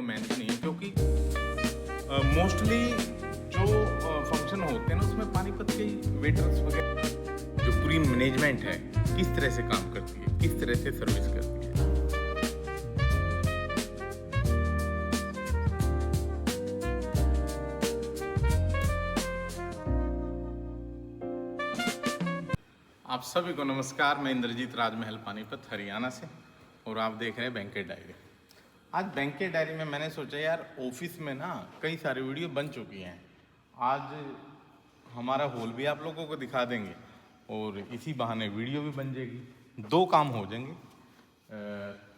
मेहनत नहीं है, क्योंकि मोस्टली जो फंक्शन होते हैं ना उसमें पानीपत के वेटर्स वगैरह, जो पूरी मैनेजमेंट है किस तरह से काम करती है, किस तरह से सर्विस करती है। आप सभी को नमस्कार। मैं इंद्रजीत, राजमहल पानीपत हरियाणा से, और आप देख रहे हैं बैंकेट डायरी। आज बैंकेट डायरी में मैंने सोचा यार ऑफिस में ना कई सारी वीडियो बन चुकी हैं, आज हमारा हॉल भी आप लोगों को दिखा देंगे और इसी बहाने वीडियो भी बन जाएगी, दो काम हो जाएंगे।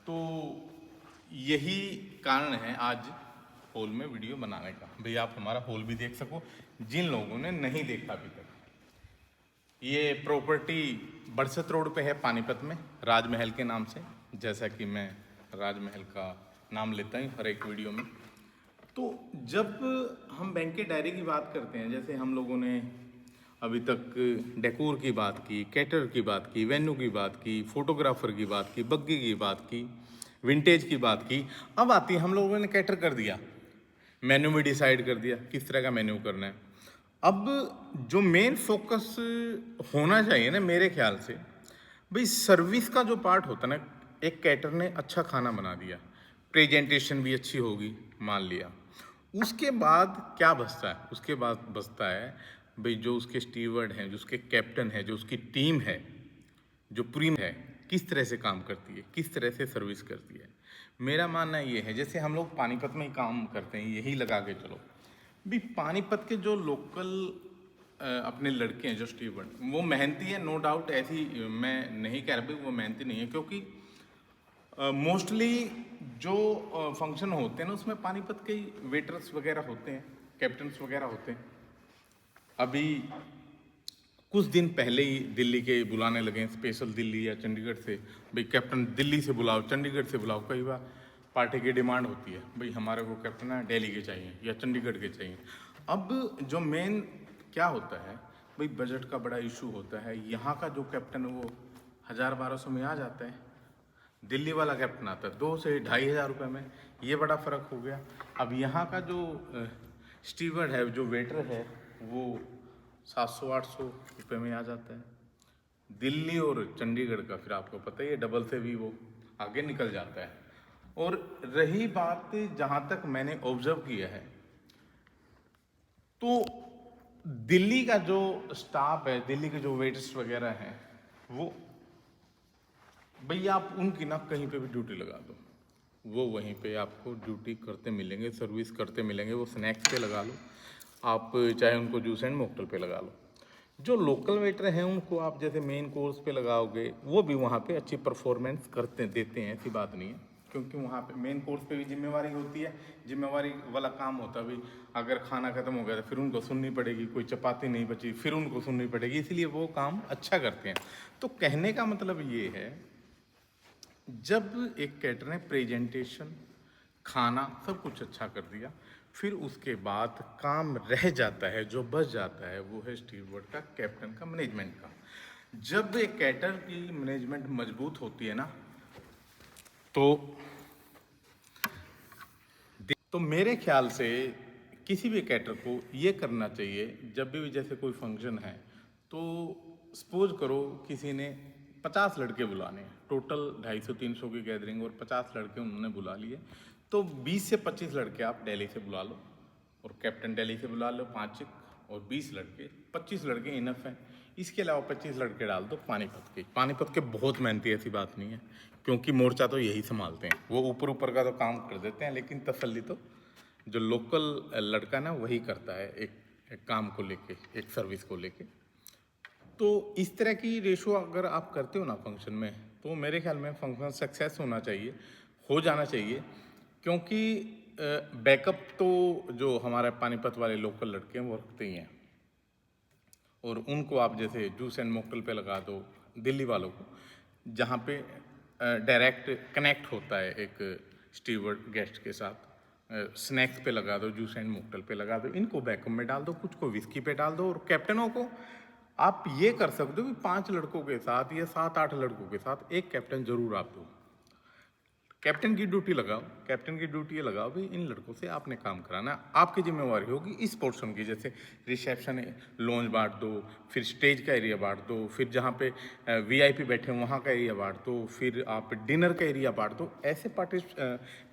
तो यही कारण है आज हॉल में वीडियो बनाने का, भाई आप हमारा हॉल भी देख सको जिन लोगों ने नहीं देखा अभी तक। ये प्रॉपर्टी बरसत रोड पे है पानीपत में, राजमहल के नाम से, जैसा कि मैं राजमहल का नाम लेता हूँ हर एक वीडियो में। तो जब हम बैंकेट डायरी की बात करते हैं, जैसे हम लोगों ने अभी तक डेकोर की बात की, कैटर की बात की, वेन्यू की बात की, फोटोग्राफर की बात की, बग्गी की बात की, विंटेज की बात की, अब आती है हम लोगों ने कैटर कर दिया, मेन्यू भी डिसाइड कर दिया किस तरह का मेन्यू करना है। अब जो मेन फोकस होना चाहिए ना मेरे ख्याल से, भाई सर्विस का जो पार्ट होता है ना, एक कैटर ने अच्छा खाना बना दिया, प्रेजेंटेशन भी अच्छी होगी मान लिया, उसके बाद क्या बचता है? उसके बाद बचता है भाई जो उसके स्टीवर्ड हैं, जो उसके कैप्टन है, जो उसकी टीम है, जो पूरी है किस तरह से काम करती है, किस तरह से सर्विस करती है। मेरा मानना ये है, जैसे हम लोग पानीपत में ही काम करते हैं, यही लगा के चलो भी, पानीपत के जो लोकल अपने लड़के हैं जो स्टीवर्ड, वो मेहनती है, नो डाउट, ऐसी मैं नहीं कह रहा भाई वो मेहनती नहीं है, क्योंकि मोस्टली जो फंक्शन होते हैं ना उसमें पानीपत के वेटर्स वगैरह होते हैं, कैप्टन्स वगैरह होते हैं। अभी कुछ दिन पहले ही दिल्ली के बुलाने लगे हैं, स्पेशल दिल्ली या चंडीगढ़ से, भाई कैप्टन दिल्ली से बुलाओ, चंडीगढ़ से बुलाओ। कई बार पार्टी की डिमांड होती है भाई हमारे को कैप्टन है दिल्ली के चाहिए या चंडीगढ़ के चाहिए। अब जो मेन क्या होता है भाई, बजट का बड़ा इशू होता है। यहाँ का जो कैप्टन है वो 1000-1200 में आ जाता है, दिल्ली वाला कैप्टन आता है 2 से 2500 रुपये में, ये बड़ा फ़र्क हो गया। अब यहाँ का जो स्टीवर्ड है, जो वेटर है, वो 700-800 रुपये में आ जाता है। दिल्ली और चंडीगढ़ का फिर आपको पता ही है, डबल से भी वो आगे निकल जाता है। और रही बात, जहाँ तक मैंने ऑब्जर्व किया है, तो दिल्ली का जो स्टाफ है, दिल्ली के जो वेटर्स वगैरह हैं, वो भैया आप उनकी ना कहीं पे भी ड्यूटी लगा दो, वो वहीं पे आपको ड्यूटी करते मिलेंगे, सर्विस करते मिलेंगे। वो स्नैक्स पे लगा लो आप, चाहे उनको जूस एंड मॉकटेल पे लगा लो। जो लोकल वेटर हैं उनको आप जैसे मेन कोर्स पे लगाओगे, वो भी वहाँ पे अच्छी परफॉर्मेंस करते देते हैं, ऐसी बात नहीं है, क्योंकि वहाँ पे मेन कोर्स पे भी जिम्मेवारी होती है, जिम्मेवारी वाला काम होता है भाई। अगर खाना खत्म हो गया तो फिर उनको सुननी पड़ेगी, कोई चपाती नहीं बची फिर उनको सुननी पड़ेगी, इसलिए वो काम अच्छा करते हैं। तो कहने का मतलब ये है, जब एक कैटर ने प्रेजेंटेशन, खाना, सब कुछ अच्छा कर दिया, फिर उसके बाद काम रह जाता है, जो बच जाता है, वो है स्टीवर्ड का, कैप्टन का, मैनेजमेंट का। जब एक कैटर की मैनेजमेंट मजबूत होती है ना, तो मेरे ख्याल से किसी भी कैटर को ये करना चाहिए, जब भी जैसे कोई फंक्शन है, तो सपोज करो किसी ने 50 लड़के बुलाने हैं, टोटल 250-300 की गैदरिंग, और 50 लड़के उन्होंने बुला लिए, तो 20 से 25 लड़के आप दिल्ली से बुला लो, और कैप्टन दिल्ली से बुला लो 5, और 20 लड़के, 25 लड़के इनफ हैं। इसके अलावा 25 लड़के डाल दो पानीपत के बहुत मेहनती, ऐसी बात नहीं है, क्योंकि मोर्चा तो यही संभालते हैं, वो ऊपर ऊपर का तो काम कर देते हैं, लेकिन तसल्ली तो जो लोकल लड़का ना वही करता है, एक काम को लेके, एक सर्विस को लेके। तो इस तरह की रेशो अगर आप करते हो ना फंक्शन में, तो मेरे ख्याल में फंक्शन सक्सेस होना चाहिए, हो जाना चाहिए, क्योंकि बैकअप तो जो हमारे पानीपत वाले लोकल लड़के हैं वो रखते ही हैं, और उनको आप जैसे जूस एंड मॉकटेल पे लगा दो दिल्ली वालों को, जहाँ पे डायरेक्ट कनेक्ट होता है एक स्टीवर्ड गेस्ट के साथ, स्नैक्स पे लगा दो, जूस एंड मॉकटेल पे लगा दो, इनको बैकअप में डाल दो, कुछ को विस्की पे डाल दो, और कैप्टनों को आप ये कर सकते हो कि 5 लड़कों के साथ या 7-8 लड़कों के साथ एक कैप्टन जरूर आप दो। कैप्टन की ड्यूटी लगाओ, कैप्टन की ड्यूटी ये लगाओ भी इन लड़कों से आपने काम कराना, आपकी जिम्मेवारी होगी इस पोर्शन की, जैसे रिसेप्शन लॉन्ज बांट दो, फिर स्टेज का एरिया बांट दो, फिर जहाँ पे वीआईपी बैठे हैं वहाँ का एरिया बांट दो, फिर आप डिनर का एरिया बांट दो, ऐसे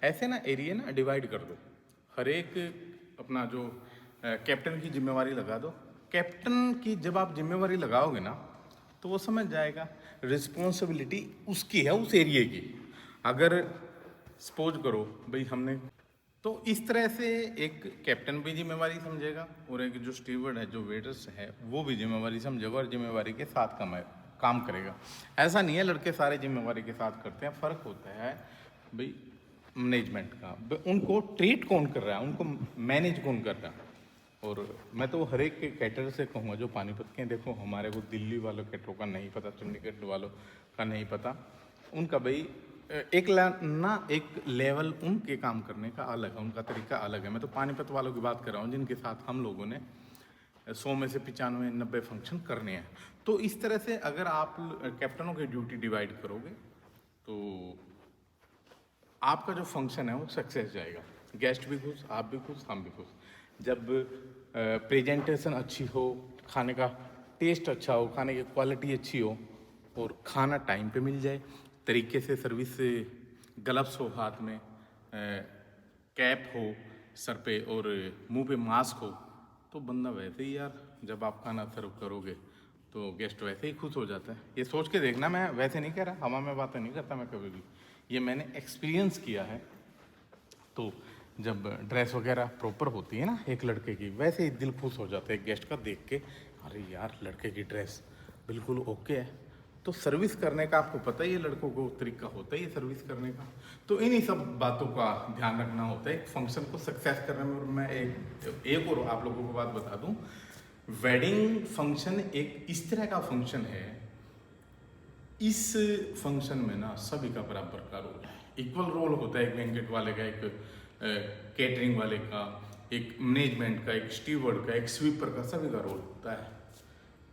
ऐसे ना एरिया ना डिवाइड कर दो, हर एक अपना जो कैप्टन की जिम्मेवारी लगा दो। कैप्टन की जब आप जिम्मेवारी लगाओगे ना तो वो समझ जाएगा रिस्पॉन्सिबिलिटी उसकी है उस एरिया की। अगर सपोज करो भाई हमने, तो इस तरह से एक कैप्टन भी जिम्मेवारी समझेगा और एक जो स्टीवर्ड है, जो वेटर्स है, वो भी जिम्मेवारी समझेगा और जिम्मेवारी के साथ काम करेगा। ऐसा नहीं है लड़के सारे जिम्मेवारी के साथ करते हैं, फ़र्क होता है भाई मैनेजमेंट का, उनको ट्रीट कौन कर रहा है, उनको मैनेज कौन कर रहा है। और मैं तो हर एक के कैटर से कहूँगा जो पानीपत के हैं, देखो हमारे को दिल्ली वालों कैटरों का नहीं पता, चंडीगढ़ वालों का नहीं पता, उनका भाई एक लेवल उनके काम करने का अलग है, उनका तरीका अलग है। मैं तो पानीपत वालों की बात कर रहा हूँ जिनके साथ हम लोगों ने 100 में से 95-90 फंक्शन करने हैं। तो इस तरह से अगर आप कैप्टनों की ड्यूटी डिवाइड करोगे तो आपका जो फंक्शन है वो सक्सेस जाएगा, गेस्ट भी खुश, आप भी खुश, हम भी खुश। जब प्रेजेंटेशन अच्छी हो, खाने का टेस्ट अच्छा हो, खाने की क्वालिटी अच्छी हो और खाना टाइम पे मिल जाए, तरीके से सर्विस से, ग्लव्स हो हाथ में, कैप हो सर पे और मुंह पे मास्क हो, तो बंदा वैसे ही यार जब आप खाना सर्व करोगे तो गेस्ट वैसे ही खुश हो जाता है। ये सोच के देखना, मैं वैसे नहीं कह रहा, हवा में बातें नहीं करता मैं कभी भी, ये मैंने एक्सपीरियंस किया है। तो जब ड्रेस वगैरह प्रॉपर होती है ना एक लड़के की, वैसे ही दिल खुश हो जाता है गेस्ट का देख के, अरे यार लड़के की ड्रेस बिल्कुल ओके है। तो सर्विस करने का आपको पता ही है, लड़कों को तरीका होता ही है सर्विस करने का। तो इन्हीं सब बातों का ध्यान रखना होता है एक फंक्शन को सक्सेस करने में। और मैं एक और आप लोगों को बात बता दूं, वेडिंग फंक्शन एक इस तरह का फंक्शन है, इस फंक्शन में ना सभी का बराबर का रोल है, इक्वल रोल होता है। एक बैंकेट वाले का, एक केटरिंग वाले का, एक मैनेजमेंट का, एक स्टीवर्ड का, एक स्वीपर का, सभी का रोल होता है।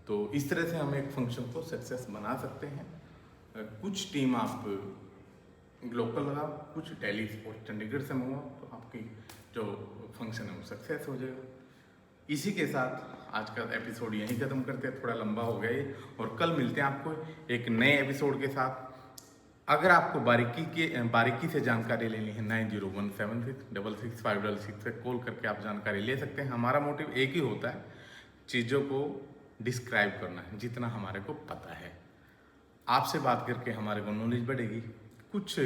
तो इस तरह से हम एक फंक्शन को सक्सेस बना सकते हैं। कुछ टीम आप लोकल लगाओ, कुछ दिल्ली और चंडीगढ़ से मंगवाओ, तो आपकी जो फंक्शन है वो सक्सेस हो जाएगा। इसी के साथ आज का एपिसोड यहीं ख़त्म करते हैं, थोड़ा लंबा हो गया ये, और कल मिलते हैं आपको एक नए एपिसोड के साथ। अगर आपको बारीकी से जानकारी लेनी है 9017666566 पे कॉल करके आप जानकारी ले सकते हैं। हमारा मोटिव एक ही होता है, चीज़ों को डिस्क्राइब करना है जितना हमारे को पता है। आपसे बात करके हमारे को नॉलेज बढ़ेगी। कुछ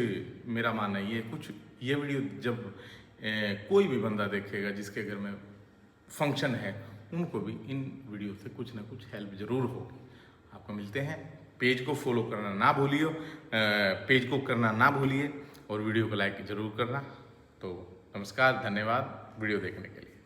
मेरा मानना ये, कुछ ये वीडियो जब कोई भी बंदा देखेगा जिसके घर में फंक्शन है, उनको भी इन वीडियो से कुछ ना कुछ हेल्प ज़रूर होगी। आपको मिलते हैं, पेज को फॉलो करना ना भूलिए, पेज को करना ना भूलिए और वीडियो को लाइक ज़रूर करना। तो नमस्कार, धन्यवाद वीडियो देखने के लिए।